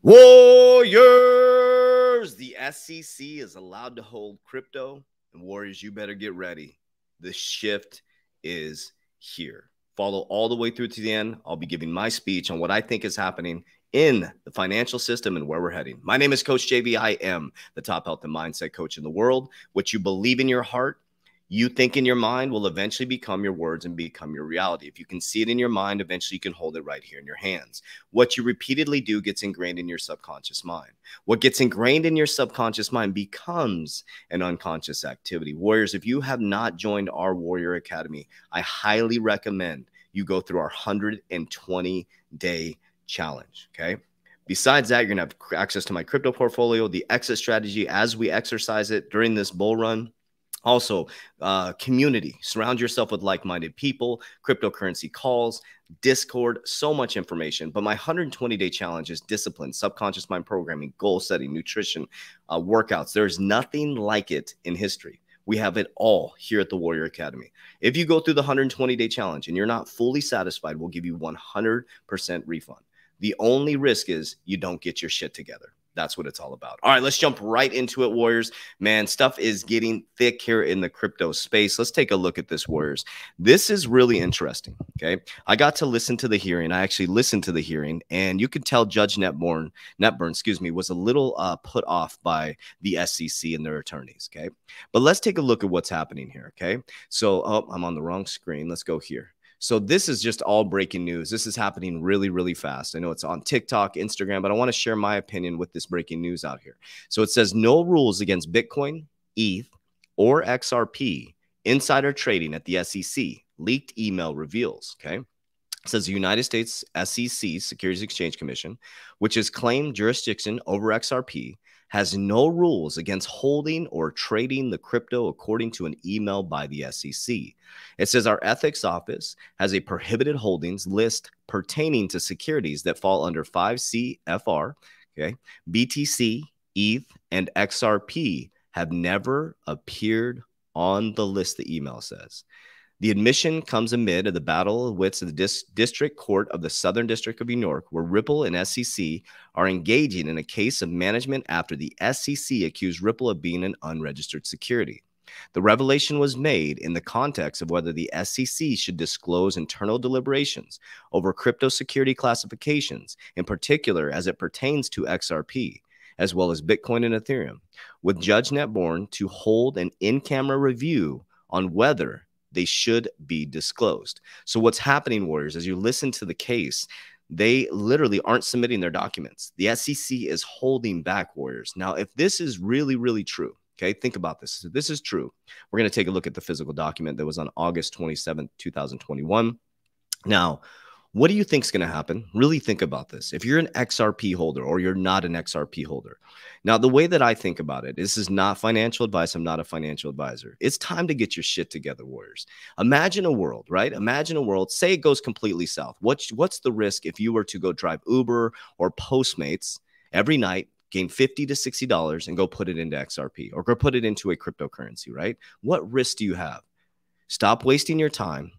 Warriors! The SEC is allowed to hold crypto, and Warriors, you better get ready. The shift is here. Follow all the way through to the end. I'll be giving my speech on what I think is happening in the financial system and where we're heading. My name is Coach JB. I am the top health and mindset coach in the world. What you believe in your heart, you think in your mind, will eventually become your words and become your reality. If you can see it in your mind, eventually you can hold it right here in your hands. What you repeatedly do gets ingrained in your subconscious mind. What gets ingrained in your subconscious mind becomes an unconscious activity. Warriors, if you have not joined our Warrior Academy, I highly recommend you go through our 120-day challenge, okay? Besides that, you're going to have access to my crypto portfolio, the exit strategy as we exercise it during this bull run. Also, community. Surround yourself with like-minded people, cryptocurrency calls, Discord, so much information. But my 120-day challenge is discipline, subconscious mind programming, goal setting, nutrition, workouts. There's nothing like it in history. We have it all here at the Warrior Academy. If you go through the 120-day challenge and you're not fully satisfied, we'll give you 100% refund. The only risk is you don't get your shit together. That's what it's all about. All right, let's jump right into it, Warriors. Man, stuff is getting thick here in the crypto space. Let's take a look at this, Warriors. This is really interesting, okay? I got to listen to the hearing. I actually listened to the hearing, and you could tell Judge Netburn, was a little put off by the SEC and their attorneys, okay? But let's take a look at what's happening here, okay? So, I'm on the wrong screen. Let's go here. So this is just all breaking news. This is happening really, really fast. I know it's on TikTok, Instagram, but I want to share my opinion with this breaking news out here. So it says no rules against Bitcoin, ETH, or XRP insider trading at the SEC. Leaked email reveals, okay? It says the United States SEC, Securities Exchange Commission, which has claimed jurisdiction over XRP, has no rules against holding or trading the crypto according to an email by the SEC. It says our ethics office has a prohibited holdings list pertaining to securities that fall under 5CFR, okay? BTC, ETH, and XRP have never appeared on the list, the email says. The admission comes amid the battle of wits of the District Court of the Southern District of New York, where Ripple and SEC are engaging in a case of management after the SEC accused Ripple of being an unregistered security. The revelation was made in the context of whether the SEC should disclose internal deliberations over crypto security classifications, in particular as it pertains to XRP, as well as Bitcoin and Ethereum, with Judge Netburn to hold an in-camera review on whether they should be disclosed. So what's happening, Warriors, as you listen to the case, they literally aren't submitting their documents. The SEC is holding back, Warriors. Now, if this is really, really true, okay, think about this. If this is true, we're going to take a look at the physical document that was on August 27th, 2021. Now, what do you think is going to happen? Really think about this. If you're an XRP holder or you're not an XRP holder. Now, the way that I think about it, this is not financial advice. I'm not a financial advisor. It's time to get your shit together, Warriors. Imagine a world, right? Imagine a world, say it goes completely south. What's the risk if you were to go drive Uber or Postmates every night, gain $50 to $60 and go put it into XRP or go put it into a cryptocurrency, right? What risk do you have? Stop wasting your time.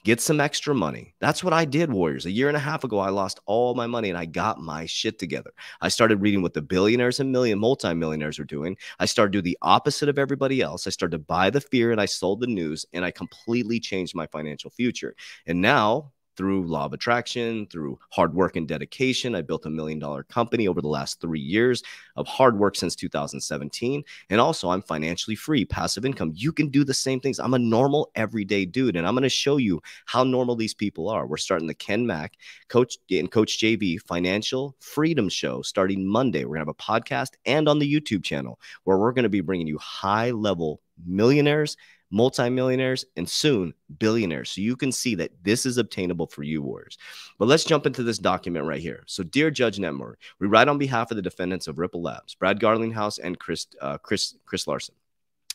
Get some extra money. That's what I did, Warriors. A year and a half ago, I lost all my money and I got my shit together. I started reading what the billionaires and multimillionaires are doing. I started to do the opposite of everybody else. I started to buy the fear and I sold the news, and I completely changed my financial future. And now, through law of attraction, through hard work and dedication, I built $1 million company over the last 3 years of hard work since 2017. And also, I'm financially free, passive income. You can do the same things. I'm a normal, everyday dude, and I'm going to show you how normal these people are. We're starting the Ken Mack Coach JV Financial Freedom Show starting Monday. We're going to have a podcast and on the YouTube channel where we're going to be bringing you high-level millionaires, multimillionaires, and soon billionaires. So you can see that this is obtainable for you, Warriors. But let's jump into this document right here. So, dear Judge Netburn, we write on behalf of the defendants of Ripple Labs, Brad Garlinghouse and Chris Larson,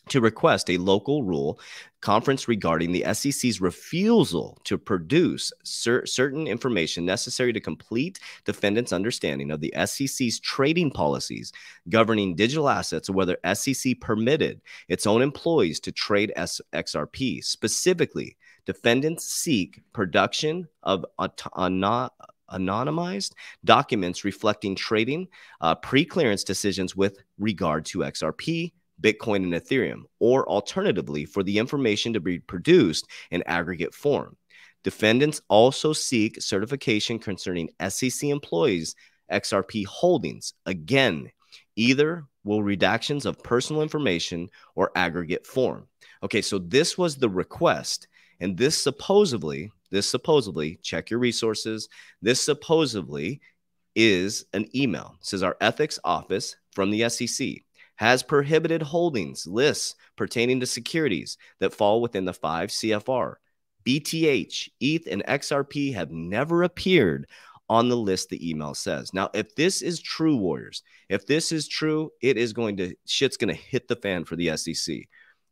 to request a local rule conference regarding the SEC's refusal to produce certain information necessary to complete defendants' understanding of the SEC's trading policies governing digital assets, or whether SEC permitted its own employees to trade XRP. Specifically, defendants seek production of documents reflecting trading pre-clearance decisions with regard to XRP, Bitcoin, and Ethereum, or alternatively, for the information to be produced in aggregate form. Defendants also seek certification concerning SEC employees' XRP holdings. Again, either will redactions of personal information or aggregate form. Okay, so this was the request, and this supposedly, check your resources, this supposedly is an email. It says our ethics office from the SEC has prohibited holdings lists pertaining to securities that fall within the 5 CFR. BTH, ETH, and XRP have never appeared on the list, the email says. Now, if this is true, Warriors, if this is true, shit's going to hit the fan for the SEC.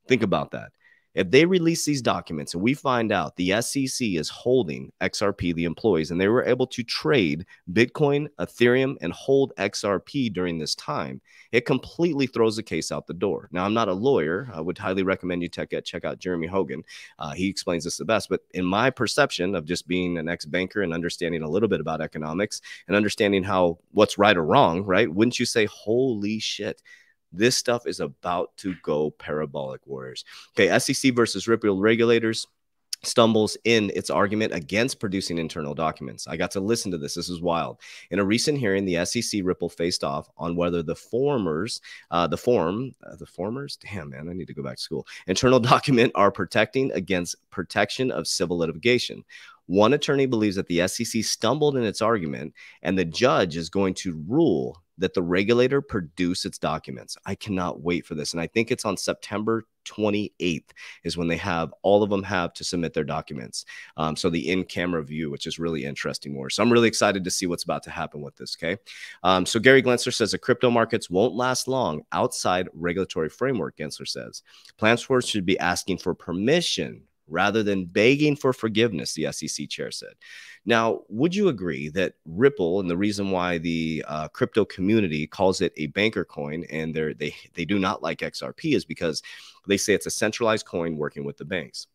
Think about that. If they release these documents and we find out the SEC is holding XRP, the employees, and they were able to trade Bitcoin, Ethereum, and hold XRP during this time, it completely throws the case out the door. Now, I'm not a lawyer. I would highly recommend you check out Jeremy Hogan. He explains this the best. But in my perception of just being an ex-banker and understanding a little bit about economics and understanding what's right or wrong, right? Wouldn't you say, holy shit, this stuff is about to go parabolic, Warriors. Okay, SEC versus Ripple regulators stumbles in its argument against producing internal documents. I got to listen to this. This is wild. In a recent hearing, the SEC Ripple faced off on whether the formers, damn, man, I need to go back to school, internal document are protecting against protection of civil litigation. One attorney believes that the SEC stumbled in its argument, and the judge is going to rule that the regulator produce its documents. I cannot wait for this. And I think it's on September 28th is when all of them have to submit their documents. So the in-camera view, which is really interesting more. So I'm really excited to see what's about to happen with this, okay? So Gary Gensler says the crypto markets won't last long outside regulatory framework, Gensler says. Platforms should be asking for permission rather than begging for forgiveness, the SEC chair said. Now, would you agree that Ripple, and the reason why the crypto community calls it a banker coin and they do not like XRP is because they say it's a centralized coin working with the banks?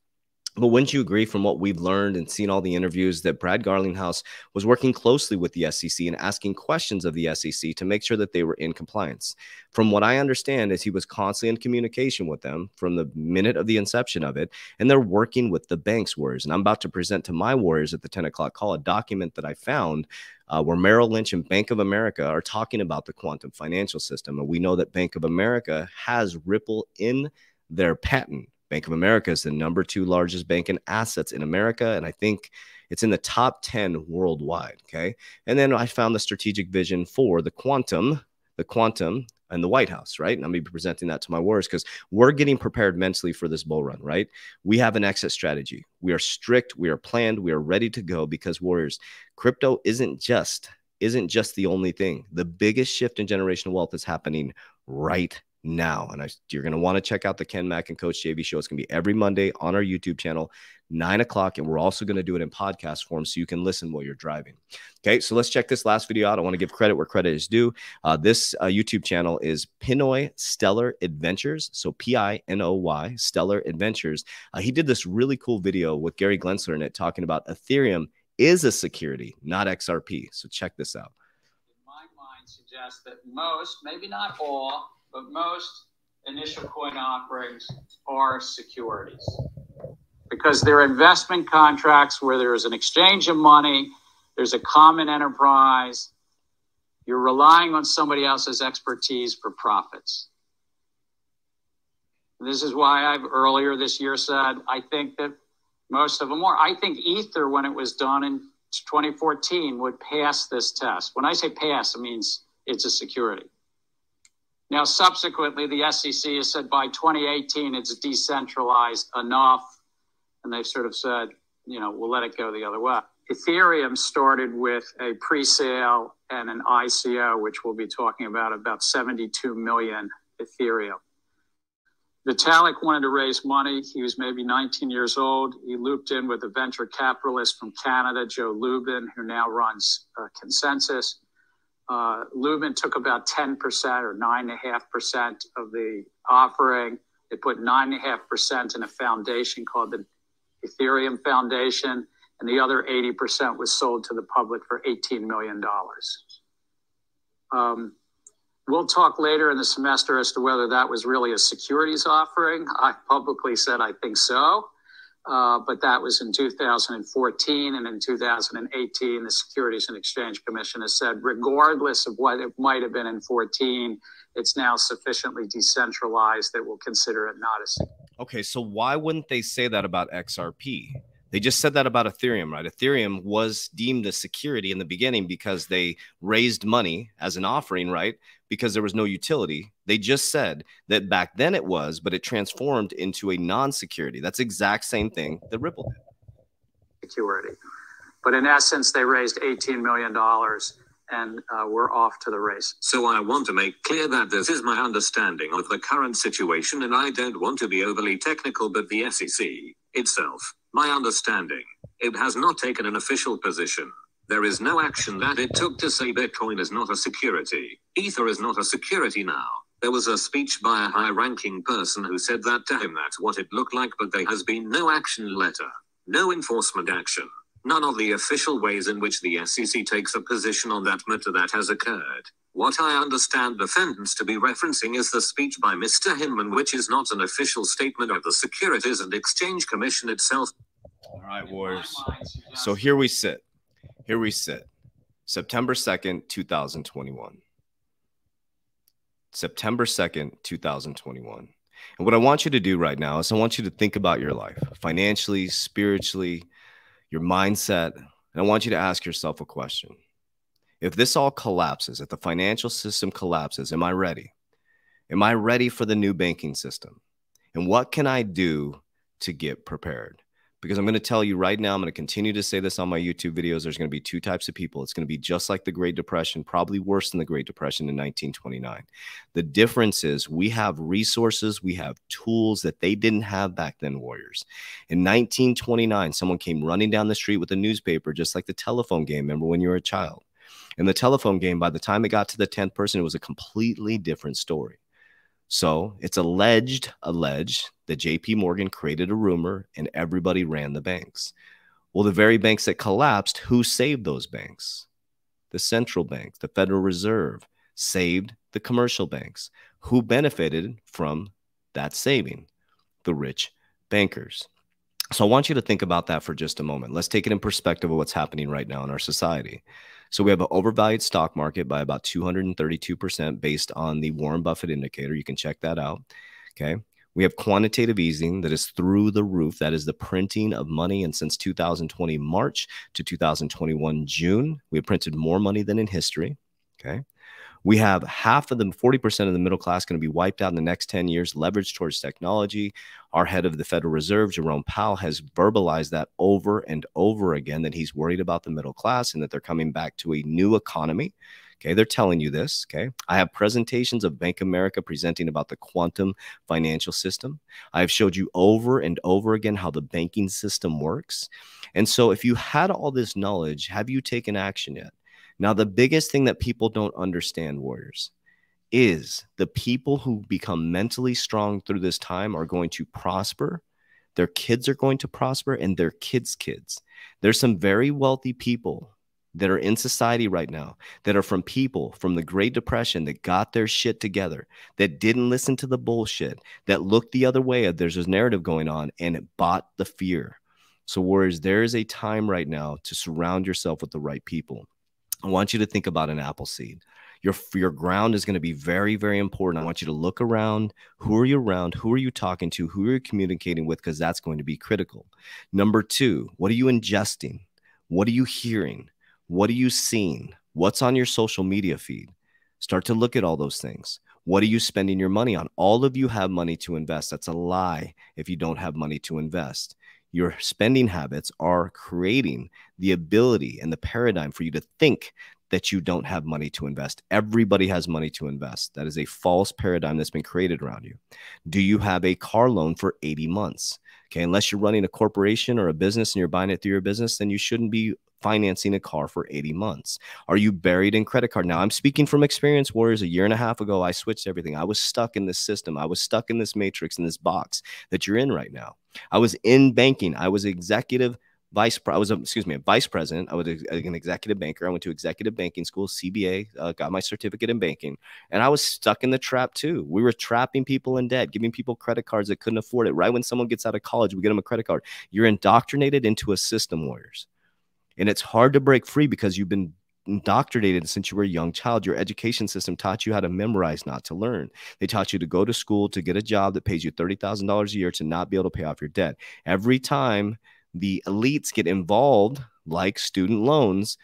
But wouldn't you agree, from what we've learned and seen all the interviews, that Brad Garlinghouse was working closely with the SEC and asking questions of the SEC to make sure that they were in compliance? From what I understand is he was constantly in communication with them from the minute of the inception of it, and they're working with the banks, Warriors. And I'm about to present to my Warriors at the 10 o'clock call a document that I found where Merrill Lynch and Bank of America are talking about the quantum financial system. And we know that Bank of America has Ripple in their patent. Bank of America is the #2 largest bank in assets in America, and I think it's in the top 10 worldwide, okay? And then I found the strategic vision for the quantum and the White House, right? And I'm going to be presenting that to my Warriors because we're getting prepared mentally for this bull run, right? We have an exit strategy. We are strict, we are planned, we are ready to go because, Warriors, crypto isn't just the only thing. The biggest shift in generational wealth is happening right now. And you're going to want to check out the Ken Mack and Coach JV show. It's going to be every Monday on our YouTube channel, 9 o'clock. And we're also going to do it in podcast form so you can listen while you're driving. Okay, so let's check this last video out. I want to give credit where credit is due. This YouTube channel is Pinoy Stellar Adventures. So Pinoy Stellar Adventures. He did this really cool video with Gary Gensler in it talking about Ethereum is a security, not XRP. So check this out. In my mind, suggests that most, maybe not all, but most initial coin offerings are securities because they're investment contracts where there is an exchange of money, there's a common enterprise, you're relying on somebody else's expertise for profits. This is why I've earlier this year said I think that most of them are. I think Ether, when it was done in 2014, would pass this test. When I say pass, it means it's a security. Now, subsequently, the SEC has said by 2018, it's decentralized enough. And they've sort of said, we'll let it go the other way. Ethereum started with a pre-sale and an ICO, which we'll be talking about 72 million Ethereum. Vitalik wanted to raise money. He was maybe 19 years old. He looped in with a venture capitalist from Canada, Joe Lubin, who now runs Consensus. Lubin took about 10% or 9.5% of the offering. They put 9.5% in a foundation called the Ethereum Foundation. and the other 80% was sold to the public for $18 million. We'll talk later in the semester as to whether that was really a securities offering. I publicly said I think so, but that was in 2014, and in 2018, the Securities and Exchange Commission has said, regardless of what it might have been in 14, it's now sufficiently decentralized that we'll consider it not a security. Okay, so why wouldn't they say that about XRP? They just said that about Ethereum, right? Ethereum was deemed a security in the beginning because they raised money as an offering, right? Because there was no utility. They just said that back then it was, but it transformed into a non-security. That's the exact same thing that Ripple did. Security. But in essence, they raised $18 million and we're off to the race. So I want to make clear that this is my understanding of the current situation, and I don't want to be overly technical, but the SEC itself, my understanding, it has not taken an official position. There is no action that it took to say Bitcoin is not a security. Ether is not a security now. There was a speech by a high-ranking person who said that to him. That's what it looked like, but there has been no action letter, no enforcement action, none of the official ways in which the SEC takes a position on that matter that has occurred. What I understand defendants to be referencing is the speech by Mr. Hinman, which is not an official statement of the Securities and Exchange Commission itself. All right, Warriors. So here we sit. Here we sit. September 2nd, 2021. September 2nd, 2021. And what I want you to do right now is I want you to think about your life, financially, spiritually, your mindset. And I want you to ask yourself a question. If this all collapses, if the financial system collapses, am I ready? Am I ready for the new banking system? And what can I do to get prepared? Because I'm going to tell you right now, I'm going to continue to say this on my YouTube videos. There's going to be two types of people. It's going to be just like the Great Depression, probably worse than the Great Depression in 1929. The difference is we have resources, we have tools that they didn't have back then, Warriors. In 1929, someone came running down the street with a newspaper, just like the telephone game. Remember when you were a child? In the telephone game, by the time it got to the 10th person, it was a completely different story. So it's alleged that JP Morgan created a rumor and everybody ran the banks. Well, the very banks that collapsed, who saved those banks? The central bank, the Federal Reserve, saved the commercial banks. Who benefited from that saving? The rich bankers. So I want you to think about that for just a moment. Let's take it in perspective of what's happening right now in our society. So we have an overvalued stock market by about 232% based on the Warren Buffett indicator. You can check that out. Okay. We have quantitative easing that is through the roof. That is the printing of money. And since 2020 March to 2021 June, we have printed more money than in history. Okay. We have half of them, 40% of the middle class going to be wiped out in the next 10 years, leveraged towards technology. Our head of the Federal Reserve, Jerome Powell, has verbalized that over and over again, that he's worried about the middle class and that they're coming back to a new economy. Okay, they're telling you this. Okay, I have presentations of Bank of America presenting about the quantum financial system. I've showed you over and over again how the banking system works. And so if you had all this knowledge, have you taken action yet? Now, the biggest thing that people don't understand, Warriors, is the people who become mentally strong through this time are going to prosper. Their kids are going to prosper, and their kids' kids. There's some very wealthy people that are in society right now that are from people from the Great Depression that got their shit together, that didn't listen to the bullshit, that looked the other way. There's this narrative going on, and it bought the fear. So, Warriors, there is a time right now to surround yourself with the right people. I want you to think about an apple seed. Your ground is going to be very, very important. I want you to look around. Who are you around? Who are you talking to? Who are you communicating with? Because that's going to be critical. Number two, what are you ingesting? What are you hearing? What are you seeing? What's on your social media feed? Start to look at all those things. What are you spending your money on? All of you have money to invest. That's a lie if you don't have money to invest. Your spending habits are creating the ability and the paradigm for you to think that you don't have money to invest. Everybody has money to invest. That is a false paradigm that's been created around you. Do you have a car loan for 80 months? Okay, unless you're running a corporation or a business and you're buying it through your business, then you shouldn't be financing a car for 80 months. Are you buried in credit card? Now, I'm speaking from experience, Warriors. A year and a half ago, I switched everything. I was stuck in this system. I was stuck in this matrix, in this box that you're in right now. I was in banking. I was executive a vice president. I was an executive banker. I went to executive banking school, CBA, got my certificate in banking, and I was stuck in the trap too. We were trapping people in debt, giving people credit cards that couldn't afford it. Right when someone gets out of college, we get them a credit card. You're indoctrinated into a system, warriors. And it's hard to break free because you've been indoctrinated since you were a young child. Your education system taught you how to memorize, not to learn. They taught you to go to school to get a job that pays you $30,000 a year to not be able to pay off your debt. Every time the elites get involved, like student loans,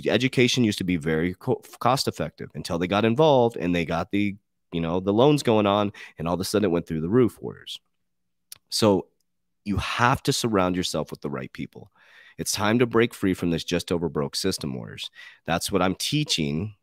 education used to be very cost effective until they got involved and they got the loans going on, and all of a sudden it went through the roof, warriors. So you have to surround yourself with the right people. It's time to break free from this just over broke system, warriors. That's what I'm teaching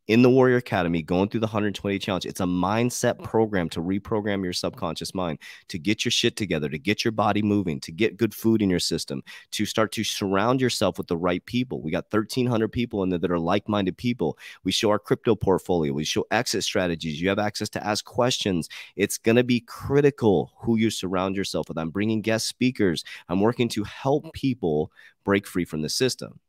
in the Warrior Academy, going through the 120 challenge. It's a mindset program to reprogram your subconscious mind, to get your shit together, to get your body moving, to get good food in your system, to start to surround yourself with the right people. We got 1,300 people in there that are like-minded people. We show our crypto portfolio. We show exit strategies. You have access to ask questions. It's going to be critical who you surround yourself with. I'm bringing guest speakers. I'm working to help people break free from the system.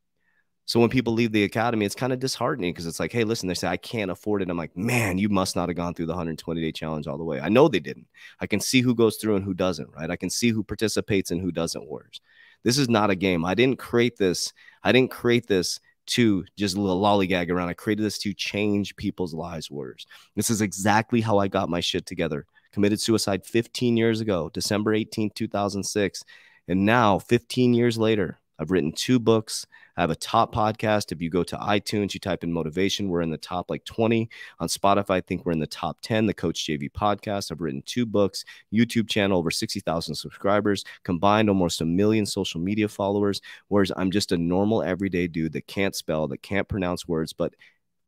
So when people leave the academy, it's kind of disheartening because it's like, hey, listen, they say, I can't afford it. I'm like, man, you must not have gone through the 120-day challenge all the way. I know they didn't. I can see who goes through and who doesn't, right? I can see who participates and who doesn't, warriors. This is not a game. I didn't create this. I didn't create this to just lollygag around. I created this to change people's lives, warriors. This is exactly how I got my shit together. Committed suicide 15 years ago, December 18th, 2006. And now, 15 years later, I've written 2 books. I have a top podcast. If you go to iTunes, you type in motivation, we're in the top like 20. On Spotify, I think we're in the top 10, the Coach JV podcast. I've written 2 books, YouTube channel, over 60,000 subscribers, combined almost 1 million social media followers, whereas I'm just a normal everyday dude that can't spell, that can't pronounce words, but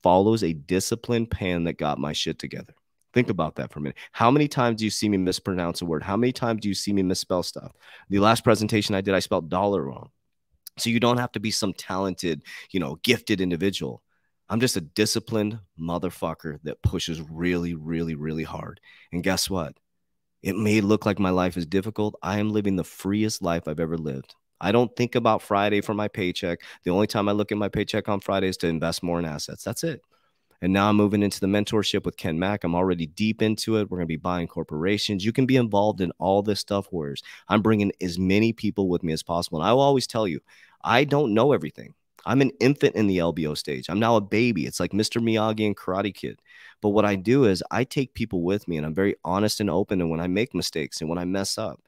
follows a disciplined plan that got my shit together. Think about that for a minute. How many times do you see me mispronounce a word? How many times do you see me misspell stuff? The last presentation I did, I spelled dollar wrong. So you don't have to be some talented, gifted individual. I'm just a disciplined motherfucker that pushes really, really, really hard. And guess what? It may look like my life is difficult. I am living the freest life I've ever lived. I don't think about Friday for my paycheck. The only time I look at my paycheck on Friday is to invest more in assets. That's it. And now I'm moving into the mentorship with Ken Mack. I'm already deep into it. We're going to be buying corporations. You can be involved in all this stuff, warriors. I'm bringing as many people with me as possible. And I will always tell you, I don't know everything. I'm an infant in the LBO stage. I'm now a baby. It's like Mr. Miyagi and Karate Kid. But what I do is I take people with me, and I'm very honest and open. And when I make mistakes and when I mess up.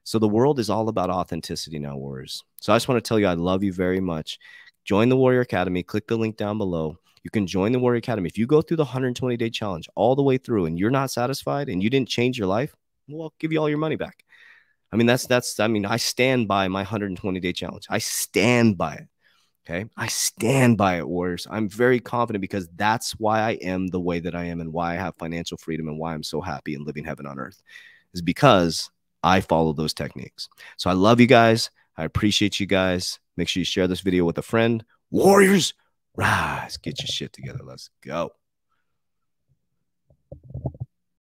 So the world is all about authenticity now, warriors. So I just want to tell you, I love you very much. Join the Warrior Academy. Click the link down below. You can join the Warrior Academy. If you go through the 120-day challenge all the way through and you're not satisfied and you didn't change your life, well, I'll give you all your money back. I mean, I stand by my 120-day challenge. I stand by it. Okay. I stand by it, warriors. I'm very confident because that's why I am the way that I am and why I have financial freedom and why I'm so happy and living heaven on earth is because I follow those techniques. So I love you guys. I appreciate you guys. Make sure you share this video with a friend. Warriors, rise, get your shit together. Let's go.